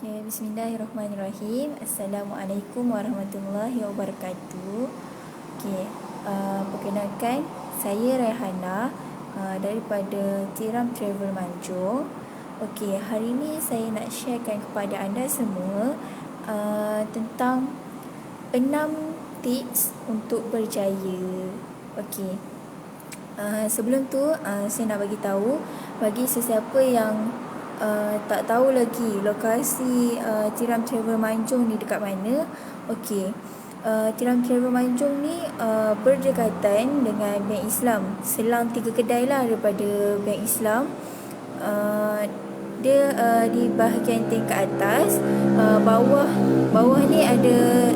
Okay, bismillahirrahmanirrahim. Assalamualaikum warahmatullahi wabarakatuh. Okay, perkenalkan saya Raihana daripada Tiram Travel Manjung. Okay, hari ini saya nak sharekan kepada anda semua tentang 6 tips untuk berjaya. Okay, sebelum tu saya nak bagi tahu bagi sesiapa yang tak tahu lagi lokasi Tiram Travel Manjung ni dekat mana. Okey. Tiram Travel Manjung ni berdekatan dengan Bank Islam. Selang 3 kedai lah daripada Bank Islam. Dia di bahagian tingkat atas, bawah ni ada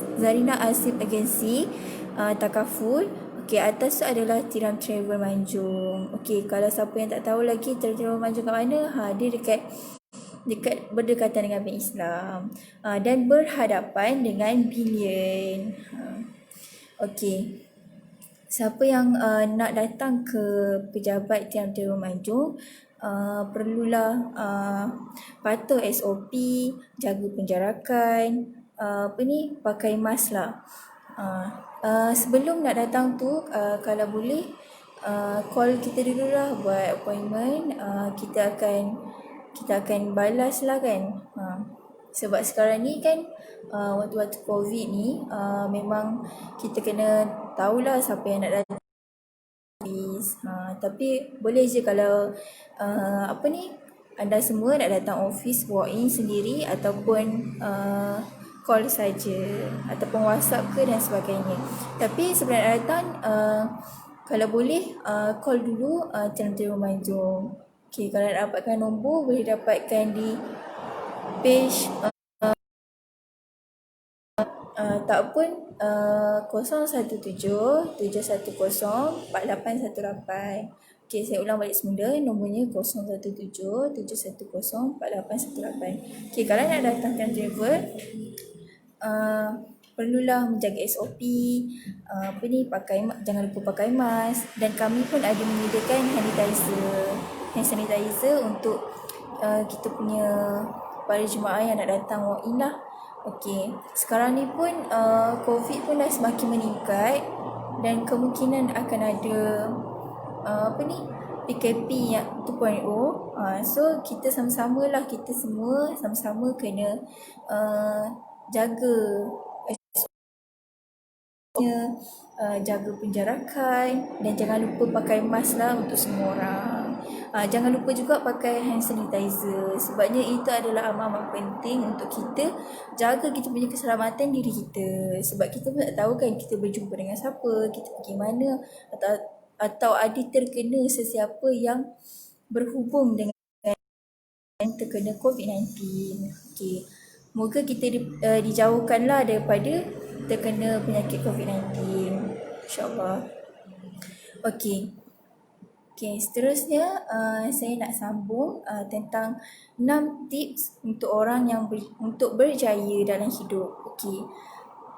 Zarina Asif Agency Takaful. Okey, atas tu adalah Tiram Travel Manjung. Okey, kalau siapa yang tak tahu lagi Tiram Travel Manjung kat mana, dia dekat berdekatan dengan Bank Islam dan berhadapan dengan Billion. Okey. Siapa yang nak datang ke pejabat Tiram Travel Manjung, perlulah patuh SOP, jaga penjarakan, pakai mask lah. Sebelum nak datang tu, kalau boleh call kita dulu lah buat appointment. Kita akan balas lah kan. Sebab sekarang ni kan waktu-waktu COVID ni memang kita kena tahulah siapa yang nak datang. Tapi boleh je kalau anda semua nak datang office walk in sendiri ataupun call saja ataupun WhatsApp ke dan sebagainya. Tapi sebelum nak datang kalau boleh call dulu Tiram Travel Manjung. Okey, kalau nak dapatkan nombor boleh dapatkan di page tak pun 017-710-4818. Okey, saya ulang balik semula. Nombornya 017-710-4818. Okey, kalau nak datang Tiram Travel, perlulah menjaga SOP, jangan lupa pakai mask, dan kami pun ada menyediakan hand sanitizer untuk kita punya para jemaah yang nak datang walk in lah. Okey, sekarang ni pun COVID pun dah semakin meningkat dan kemungkinan akan ada PKP yang 2.0. So kita sama-sama kena jaga penjarakan dan jangan lupa pakai mask lah untuk semua orang. Jangan lupa juga pakai hand sanitizer, sebabnya itu adalah amat penting untuk kita jaga kita punya keselamatan diri kita. Sebab kita pun tak tahu kan kita berjumpa dengan siapa, kita pergi mana, atau ada terkena sesiapa yang berhubung dengan terkena COVID-19. Okey, moga kita dijauhkanlah daripada terkena penyakit COVID-19, insyaAllah. Okey, seterusnya saya nak sambung tentang 6 tips untuk orang yang untuk berjaya dalam hidup. Okey,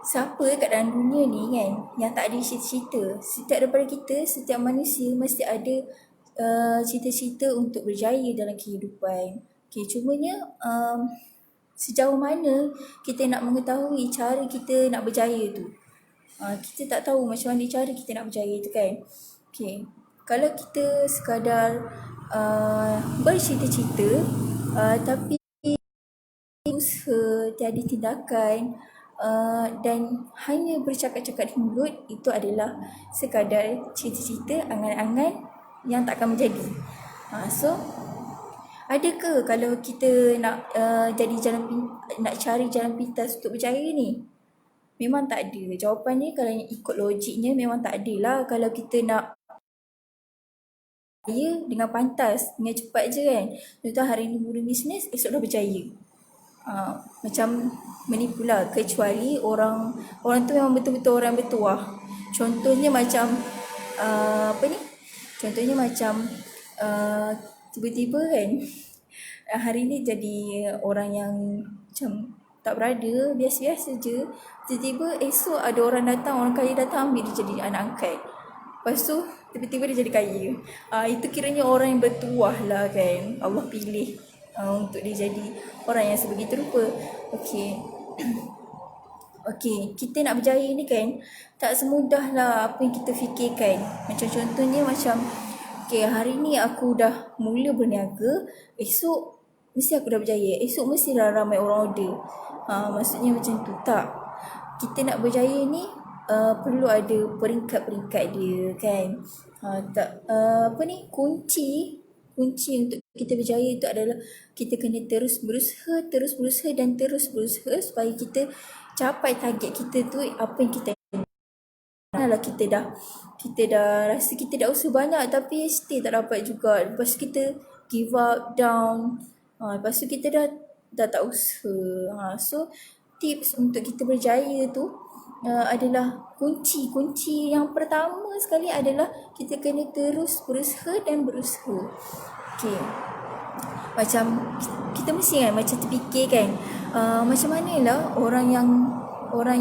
siapa kat dalam dunia ni kan yang tak ada cita-cita? Setiap daripada kita, setiap manusia mesti ada cita-cita untuk berjaya dalam kehidupan. Okey, cumanya sejauh mana kita nak mengetahui cara kita nak berjaya tu? Kita tak tahu macam mana cara kita nak berjaya tu kan. Okey, kalau kita sekadar bercita-cita tapi usaha, tiada tindakan dan hanya bercakap-cakap di mulut, itu adalah sekadar cita-cita, angan-angan yang takkan menjadi. So adakah kalau kita nak nak cari jalan pintas untuk berjaya ni? Memang tak ada. Jawapannya kalau ikut logiknya memang tak ada lah. Kalau kita nak berjaya dengan pantas, dengan cepat je kan. Contoh hari ni mula bisnes, esok dah berjaya. Macam menipulah, kecuali orang tu memang betul-betul orang bertuah. Contohnya macam tiba-tiba kan hari ni jadi orang yang macam tak berada, biasa-biasa je. Tiba-tiba esok ada orang kaya datang ambil dia jadi anak angkat. Lepas tu tiba-tiba dia jadi kaya. Itu kiranya orang yang bertuah lah kan. Allah pilih untuk dia jadi orang yang sebegitu rupa. Okey. Okey, kita nak berjaya ni kan tak semudah lah apa yang kita fikirkan. Macam contohnya macam okey, hari ni aku dah mula berniaga, esok mesti aku dah berjaya. Esok mesti dah ramai orang order. Maksudnya macam tu. Tak. Kita nak berjaya ni perlu ada peringkat-peringkat dia kan. Apa ni, kunci untuk kita berjaya itu adalah kita kena terus berusaha dan terus berusaha supaya kita capai target kita tu apa yang kita lah. Kita dah rasa kita dah usaha banyak tapi still tak dapat juga. Lepas tu kita give up, down. Lepas tu kita dah tak usaha. So tips untuk kita berjaya tu adalah kunci yang pertama sekali adalah kita kena terus berusaha dan berusaha. Okey. Macam kita mesti kan macam terfikir kan macam manalah orang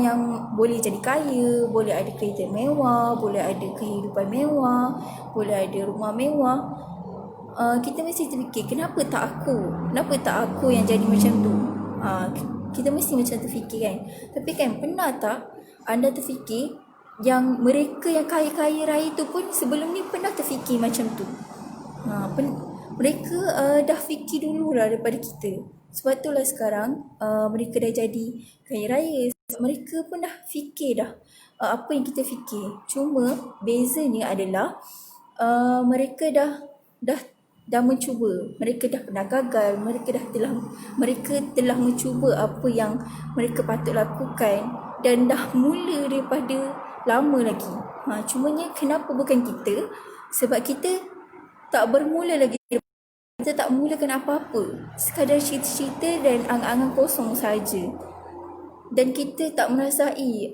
yang boleh jadi kaya, boleh ada kereta mewah, boleh ada kehidupan mewah, boleh ada rumah mewah. Kita mesti terfikir kenapa tak aku yang jadi macam tu. Kita mesti macam terfikir kan. Tapi kan pernah tak anda terfikir yang mereka yang kaya-kaya raya tu pun sebelum ni pernah terfikir macam tu. Mereka dah fikir dululah daripada kita. Sebab itulah sekarang mereka dah jadi kaya raya. Mereka pun dah fikir dah apa yang kita fikir. Cuma bezanya adalah mereka dah mencuba. Mereka dah pernah gagal. Mereka telah mencuba apa yang mereka patut lakukan dan dah mula daripada lama lagi. Cumanya kenapa bukan kita? Sebab kita tak bermula lagi. Kita tak mulakan apa-apa. Sekadar cerita-cerita dan angan-angan kosong saja. Dan kita tak merasai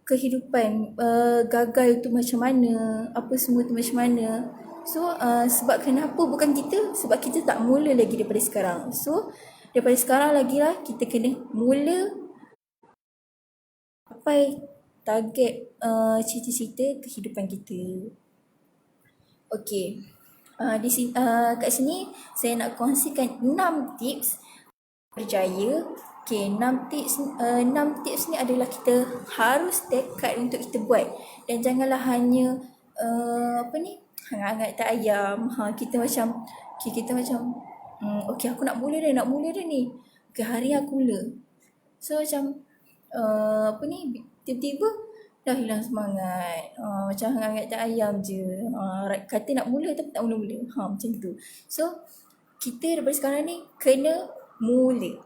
kehidupan gagal tu macam mana, apa semua tu macam mana. So sebab kenapa bukan kita? Sebab kita tak mula lagi daripada sekarang. So daripada sekarang lagi lah kita kena mula capai target cita-cita kehidupan kita. Okey. Kat sini saya nak kongsikan 6 tips berjaya. Okey, 6 tips ni adalah kita harus tekad untuk kita buat dan janganlah hanya hangat-hangat tak ayam. Kita macam okey aku nak mula dah ni. Okey, hari aku mula. So macam tiba-tiba dah hilang semangat. Macam hangat-hangat tak ayam je. Kata nak mula tapi tak mula-mula. Macam tu. So kita daripada sekarang ni kena mula.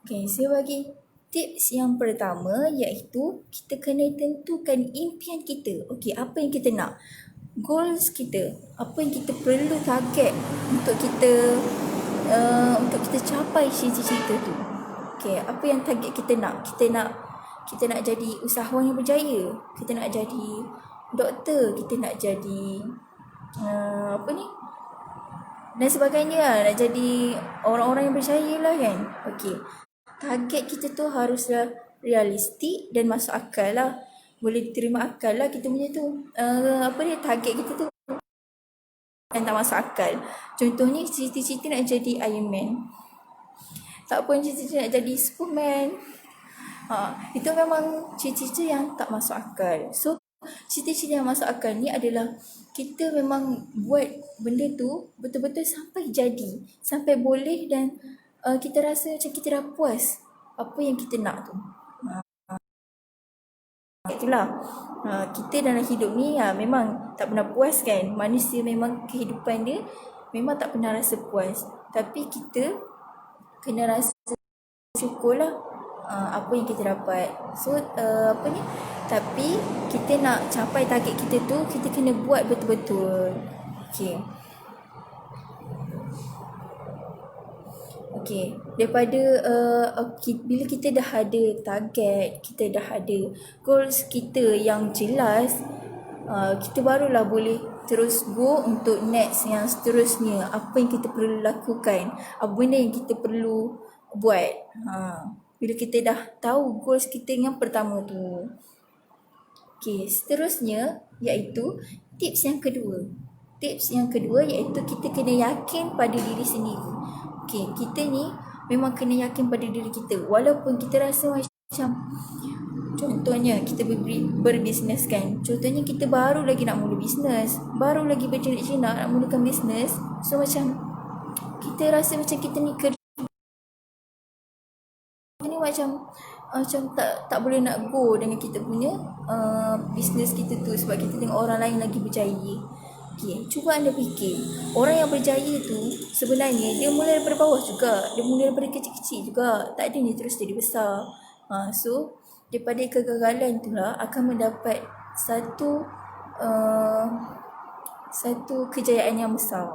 Okey, saya bagi tips yang pertama iaitu kita kena tentukan impian kita. Okey, apa yang kita nak? Goals kita. Apa yang kita perlu target untuk kita capai cita-cita tu. Okey, apa yang target kita nak? Kita nak jadi usahawan yang berjaya. Kita nak jadi doktor. Kita nak jadi dan sebagainya lah. Nak jadi orang-orang yang berjaya lah kan. Okey, target kita tu haruslah realistik dan masuk akal lah. Boleh diterima akal lah kita punya tu. Target kita tu yang tak masuk akal. Contohnya cita-cita nak jadi Iron Man. Tak pun cita-cita nak jadi Superman. Itu memang cita-cita yang tak masuk akal. So cita-cita yang masuk akal ni adalah kita memang buat benda tu betul-betul sampai jadi, sampai boleh dan kita rasa macam kita dah puas apa yang kita nak tu. Itulah kita dalam hidup ni memang tak pernah puas kan. Manusia memang kehidupan dia memang tak pernah rasa puas. Tapi kita kena rasa syukurlah apa yang kita dapat. So tapi kita nak capai target kita tu kita kena buat betul-betul. Okey, daripada bila kita dah ada target, kita dah ada goals kita yang jelas, kita barulah boleh terus go untuk next yang seterusnya. Apa yang kita perlu lakukan, apa benda yang kita perlu buat. Bila kita dah tahu goals kita yang pertama tu. Okay, seterusnya iaitu tips yang kedua. Tips yang kedua iaitu kita kena yakin pada diri sendiri. Okay, kita ni memang kena yakin pada diri kita. Walaupun kita rasa macam, contohnya kita berbisnes kan. Contohnya kita baru lagi nak mula bisnes. Baru lagi berjinak-jinak nak mulakan bisnes. So macam kita rasa macam kita ni ni macam tak boleh nak go dengan kita punya bisnes kita tu sebab kita tengok orang lain lagi berjaya. Okay, cuba anda fikir, orang yang berjaya tu sebenarnya dia mula daripada bawah juga, dia mula daripada kecil-kecil juga, tak ada ni terus jadi besar. So daripada kegagalan itulah akan mendapat satu kejayaan yang besar.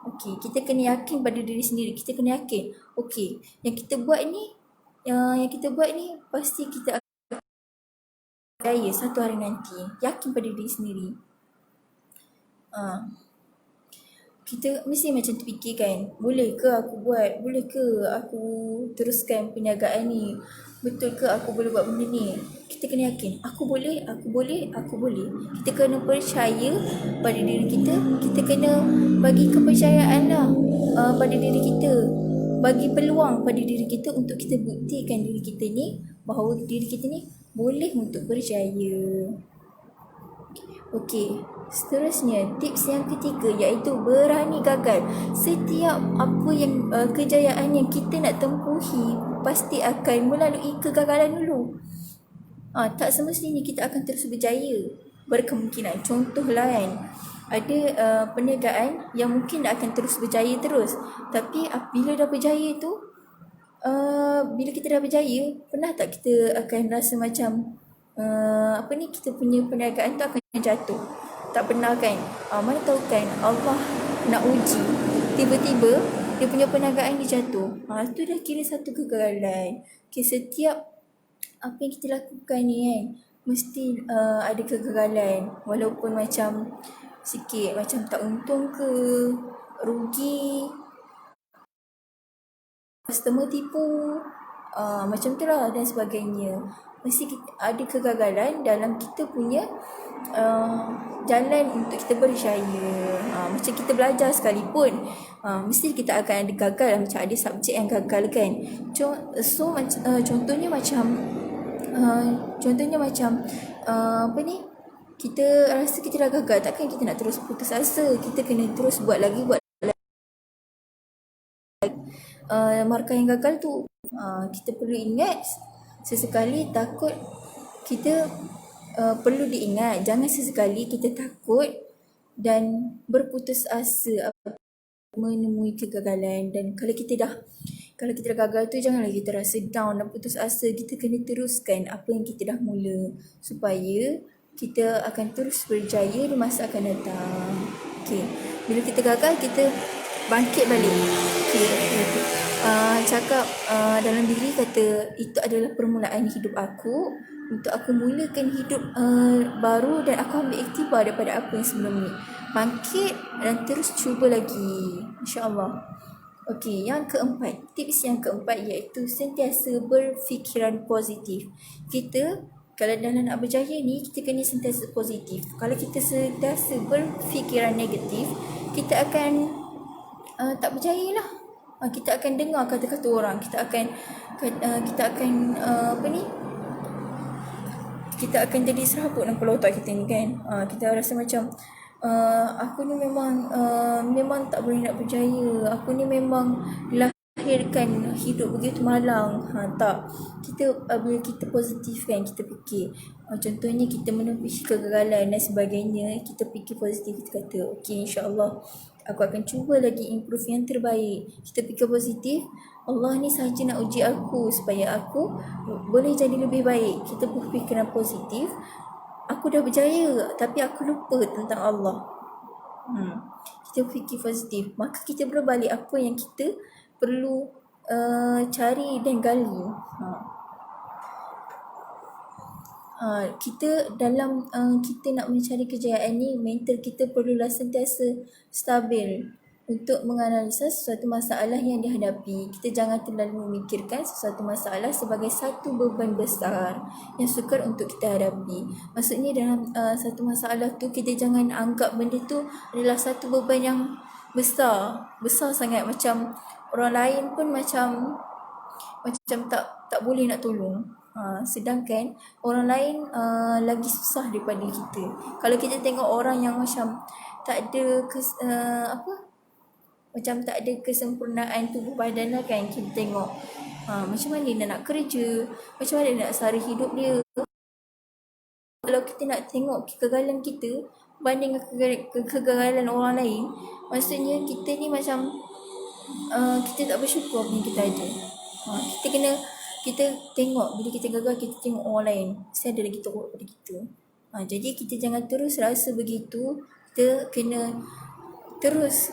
Okey, kita kena yakin pada diri sendiri. Kita kena yakin, okey, yang kita buat ni pasti kita akan berjaya satu hari nanti. Yakin pada diri sendiri. Kita mesti macam terfikir kan, boleh ke aku buat, boleh ke aku teruskan perniagaan ni, betul ke aku boleh buat benda ni. Kita kena yakin, aku boleh. Kita kena percaya pada diri kita. Kita kena bagi kepercayaan lah pada diri kita, bagi peluang pada diri kita untuk kita buktikan diri kita ni, bahawa diri kita ni boleh untuk berjaya. Okey, seterusnya tips yang ketiga iaitu berani gagal. Setiap apa yang kejayaan yang kita nak tempuhi pasti akan melalui kegagalan dulu. Tak semestinya kita akan terus berjaya. Berkemungkinan, contohlah kan, ada perniagaan yang mungkin akan terus berjaya terus. Tapi bila dah berjaya tu, bila kita dah berjaya, pernah tak kita akan rasa macam kita punya perniagaan tu akan jatuh? Tak pernah kan? Mana tahu kan Allah nak uji, tiba-tiba dia punya perniagaan dia jatuh. Tu dah kira satu kegagalan. Okay, setiap apa yang kita lakukan ni kan, mesti ada kegagalan. Walaupun macam sikit, macam tak untung ke, rugi, customer tipu, macam tu lah dan sebagainya. Mesti ada kegagalan dalam kita punya jalan untuk kita berjaya. Macam kita belajar sekalipun, mesti kita akan ada gagal. Macam ada subjek yang gagal kan. Contohnya macam kita rasa kita dah gagal, takkan kita nak terus putus asa. Kita kena terus buat lagi. Markah yang gagal tu, kita perlu ingat sesekali. Takut kita perlu diingat, jangan sesekali kita takut dan berputus asa menemui kegagalan. Dan kalau kita dah gagal tu, janganlah kita rasa down dan putus asa. Kita kena teruskan apa yang kita dah mula, supaya kita akan terus berjaya di masa akan datang. Okay, bila kita gagal, kita bangkit balik. Cakap dalam diri, kata itu adalah permulaan hidup aku, untuk aku mulakan hidup baru, dan aku ambil iktibar daripada apa yang sebelum ni. Bangkit dan terus cuba lagi, insyaAllah. Okey, yang keempat, tips yang keempat iaitu sentiasa berfikiran positif. Kita kalau dalam nak berjaya ni, kita kena sentiasa positif. Kalau kita sentiasa berfikiran negatif, kita akan tak berjaya lah. Kita akan dengar kata-kata orang, kita akan kita akan jadi serabut dalam kepala otak kita ni kan. Kita rasa macam aku ni memang tak boleh nak berjaya, aku ni memang lahirkan hidup begitu malang. Tak, bila kita positif kan, kita fikir, contohnya kita menempuhi kegagalan dan sebagainya, kita fikir positif, kita kata okey, insyaAllah aku akan cuba lagi improve yang terbaik. Kita fikir positif, Allah ni sahaja nak uji aku supaya aku boleh jadi lebih baik. Kita berfikiran positif, aku dah berjaya tapi aku lupa tentang Allah. Kita fikir positif, maka kita berbalik apa yang kita perlu cari dan gali. Kita dalam kita nak mencari kejayaan ni, mental kita perlulah sentiasa stabil. untuk menganalisa sesuatu masalah yang dihadapi. Kita jangan terlalu memikirkan sesuatu masalah sebagai satu beban besar yang sukar untuk kita hadapi. Maksudnya dalam satu masalah tu, kita jangan anggap benda tu adalah satu beban yang besar sangat, macam orang lain pun macam tak boleh nak tolong. Sedangkan orang lain lagi susah daripada kita. Kalau kita tengok orang yang macam tak ada macam tak ada kesempurnaan tubuh badan lah kan, kita tengok macam mana dia nak kerja, macam mana dia nak sara hidup dia. Kalau kita nak tengok kegagalan kita banding kegagalan orang lain, maksudnya kita ni macam kita tak bersyukur apa yang kita ada. Kita tengok, bila kita gagal, kita tengok orang lain mesti ada lagi teruk daripada kita. Jadi kita jangan terus rasa begitu. Kita kena terus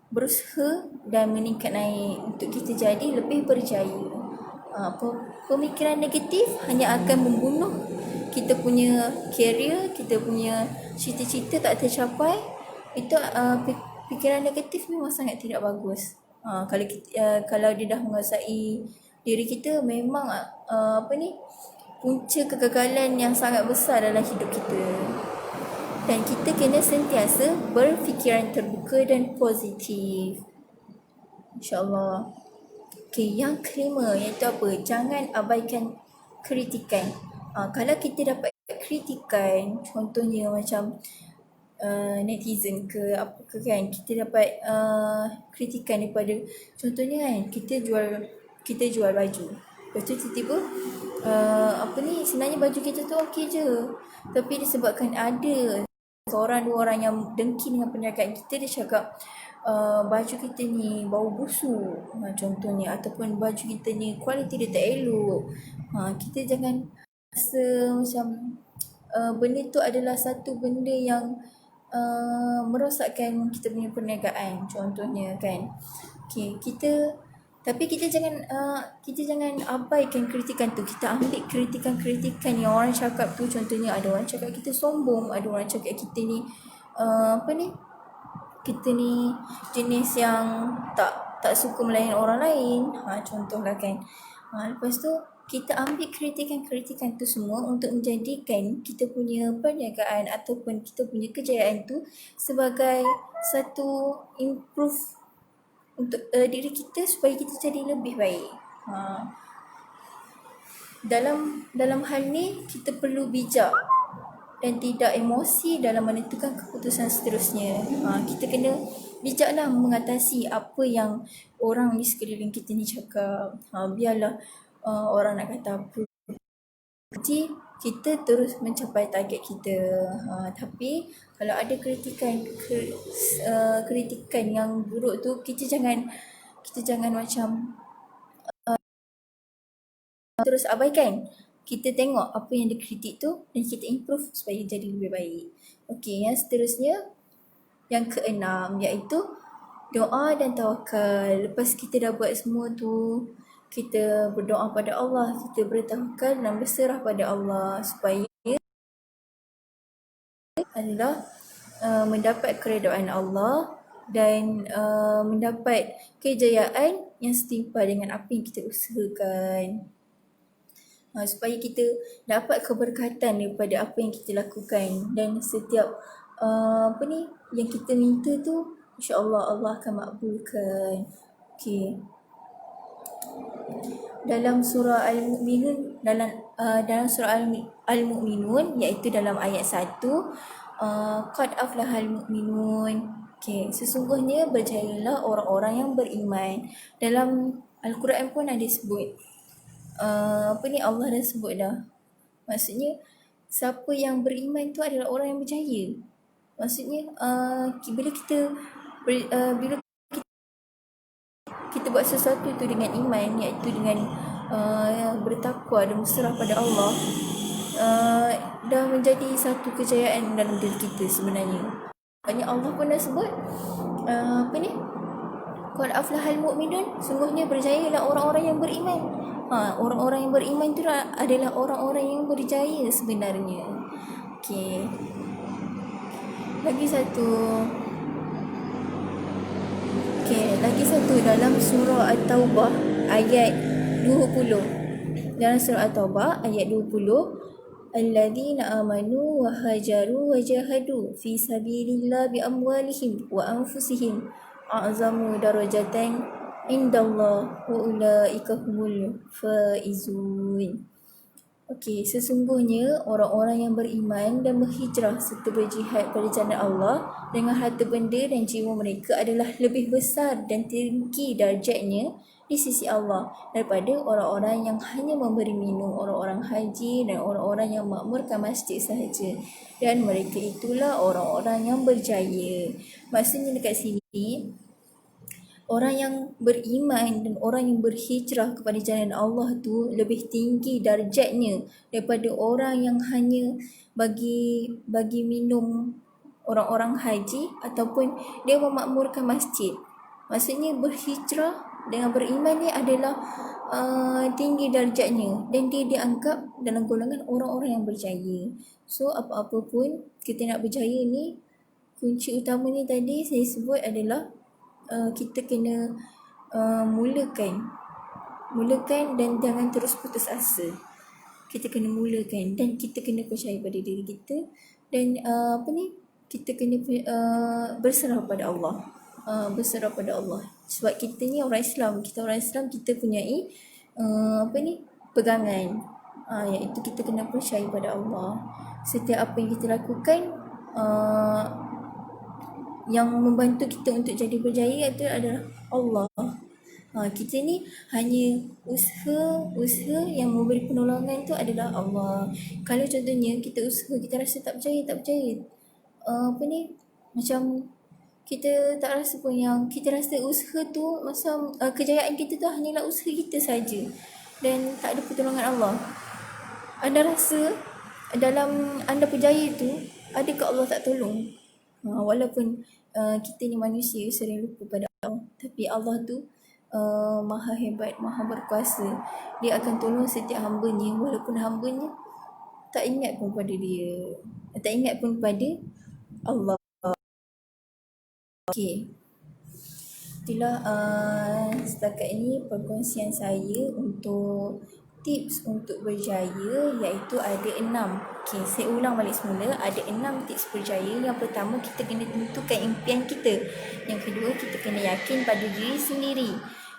berusaha dan meningkat naik untuk kita jadi lebih berjaya. Pemikiran negatif hanya akan membunuh kita punya career, kita punya cita-cita tak tercapai. Itu fikiran negatif memang sangat tidak bagus. Kalau dia dah menguasai diri kita, memang punca kegagalan yang sangat besar dalam hidup kita. Dan kita kena sentiasa berfikiran terbuka dan positif, InsyaAllah. Okay, yang kelima iaitu apa? Jangan abaikan kritikan. Kalau kita dapat kritikan, contohnya macam netizen ke apa ke kan, kita dapat kritikan daripada, contohnya kan, kita jual baju, lepas tu tiba-tiba sebenarnya baju kita tu okey je, tapi disebabkan ada seorang dua orang yang dengki dengan perniagaan kita, dia cakap baju kita ni bau busuk contohnya, ataupun baju kita ni kualiti dia tak elok. Kita jangan rasa macam benda tu adalah satu benda yang merosakkan kita punya perniagaan, contohnya kan. Tapi kita jangan abaikan kritikan tu. Kita ambil kritikan yang orang cakap tu. Contohnya ada orang cakap kita sombong, ada orang cakap kita ni kita ni jenis yang tak suka melayan orang lain, contohlah kan. Lepas tu kita ambil kritikan tu semua untuk menjadikan kita punya perniagaan ataupun kita punya kejayaan tu sebagai satu improve untuk diri kita, supaya kita jadi lebih baik. Dalam hal ni kita perlu bijak dan tidak emosi dalam menentukan keputusan seterusnya. Kita kena bijaklah mengatasi apa yang orang di sekeliling kita ni cakap. Biarlah orang nak kata apa. Jadi kita terus mencapai target kita. Tapi kalau ada kritikan yang buruk tu, kita jangan macam terus abaikan. Kita tengok apa yang dikritik tu dan kita improve supaya jadi lebih baik. Okey, yang seterusnya, yang keenam, iaitu doa dan tawakal. Lepas kita dah buat semua tu, kita berdoa pada Allah, kita bertawakal dan berserah pada Allah, supaya adalah mendapat keredaan Allah dan mendapat kejayaan yang setimpal dengan apa yang kita usahakan. Supaya kita dapat keberkatan daripada apa yang kita lakukan, dan setiap yang kita minta tu, insya-Allah Allah akan makbulkan. Okey. Dalam surah Al-Mu'minun, dalam surah Al-Mu'minun, iaitu dalam ayat 1, qad aflahal mu'minun. Okey, sesungguhnya berjayalah orang-orang yang beriman. Dalam Al-Quran pun ada sebut Allah dah sebut dah. Maksudnya siapa yang beriman tu adalah orang yang berjaya. Maksudnya bila kita buat sesuatu tu dengan iman, iaitu dengan bertakwa dan berserah pada Allah, dah menjadi satu kejayaan dalam diri kita sebenarnya. Maknanya Allah pun dah sebut qad aflahal mu'minun, sungguhnya berjayalah orang-orang yang beriman. Orang-orang yang beriman itu adalah orang-orang yang berjaya sebenarnya. Okey. Lagi satu. Okay, lagi satu dalam surah At-Taubah ayat 20. Dalam surah At-Taubah ayat 20, alladzina amanu wa hajaru wa jahadu fi sabilillah bi amwalihim wa anfusihim a'zamu darajatan indallah wa ulaika humul faizun. Okey, sesungguhnya orang-orang yang beriman dan berhijrah serta berjihad pada jalan Allah dengan harta benda dan jiwa mereka adalah lebih besar dan tinggi darjatnya di sisi Allah daripada orang-orang yang hanya memberi minum orang-orang haji dan orang-orang yang makmurkan masjid sahaja. Dan mereka itulah orang-orang yang berjaya. Maksudnya dekat sini, orang yang beriman dan orang yang berhijrah kepada jalan Allah tu lebih tinggi darjatnya daripada orang yang hanya bagi minum orang-orang haji ataupun dia memakmurkan masjid. Maksudnya berhijrah dengan beriman ni adalah tinggi darjatnya dan dia dianggap dalam golongan orang-orang yang berjaya. So apa-apa pun kita nak berjaya ni, kunci utama ni tadi saya sebut adalah kita kena mulakan dan jangan terus putus asa. Kita kena mulakan dan kita kena percaya pada diri kita dan kita kena berserah pada Allah. Berserah pada Allah. Sebab kita ni orang Islam, kita punyai pegangan. Iaitu kita kena percaya pada Allah. Setiap apa yang kita lakukan yang membantu kita untuk jadi berjaya itu adalah Allah. Kita ni hanya usaha yang memberi penolongan tu adalah Allah. Kalau contohnya kita usaha, kita rasa tak berjaya, macam kita tak rasa pun, yang kita rasa usaha tu macam kejayaan kita tu hanyalah usaha kita saja dan tak ada pertolongan Allah. Anda rasa dalam anda berjaya tu, adakah Allah tak tolong? Walaupun kita ni manusia sering lupa pada Allah, tapi Allah tu maha hebat, maha berkuasa. Dia akan tolong setiap hamba-Nya walaupun hamba-Nya tak ingat pun pada dia, tak ingat pun pada Allah. Okey, itulah setakat ini perkongsian saya untuk tips untuk berjaya, iaitu ada 6. Okey, saya ulang balik semula. Ada 6 tips berjaya. Yang pertama, kita kena tentukan impian kita. Yang kedua, kita kena yakin pada diri sendiri.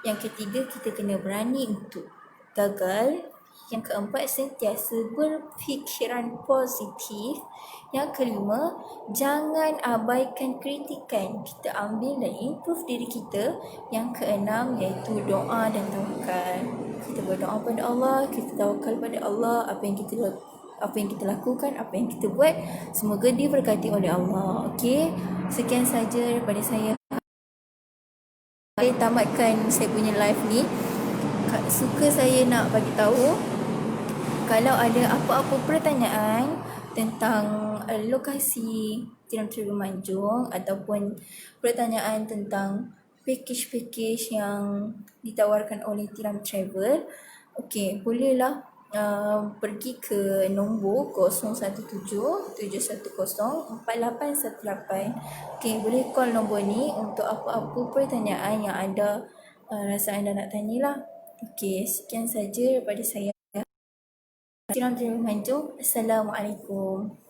Yang ketiga, kita kena berani untuk gagal. Yang keempat, sentiasa berfikiran positif. Yang kelima, jangan abaikan kritikan. Kita ambil dan improve diri kita. Yang keenam, iaitu doa dan tawakal. Kita berdoa pada Allah, kita tawakal pada Allah. Apa yang kita lakukan, apa yang kita buat, semoga diberkati oleh Allah. Okey, sekian saja daripada saya. Saya tamatkan saya punya live ni. Suka saya nak bagi tahu kalau ada apa-apa pertanyaan tentang lokasi Tiram Travel Manjung ataupun pertanyaan tentang package-package yang ditawarkan oleh Tiram Travel, okey, bolehlah pergi ke nombor 017-710-4818. Okey, boleh call nombor ni untuk apa-apa pertanyaan yang anda rasa anda nak tanyalah. Okey, sekian saja daripada saya. Tiram Travel Manjung. Assalamualaikum.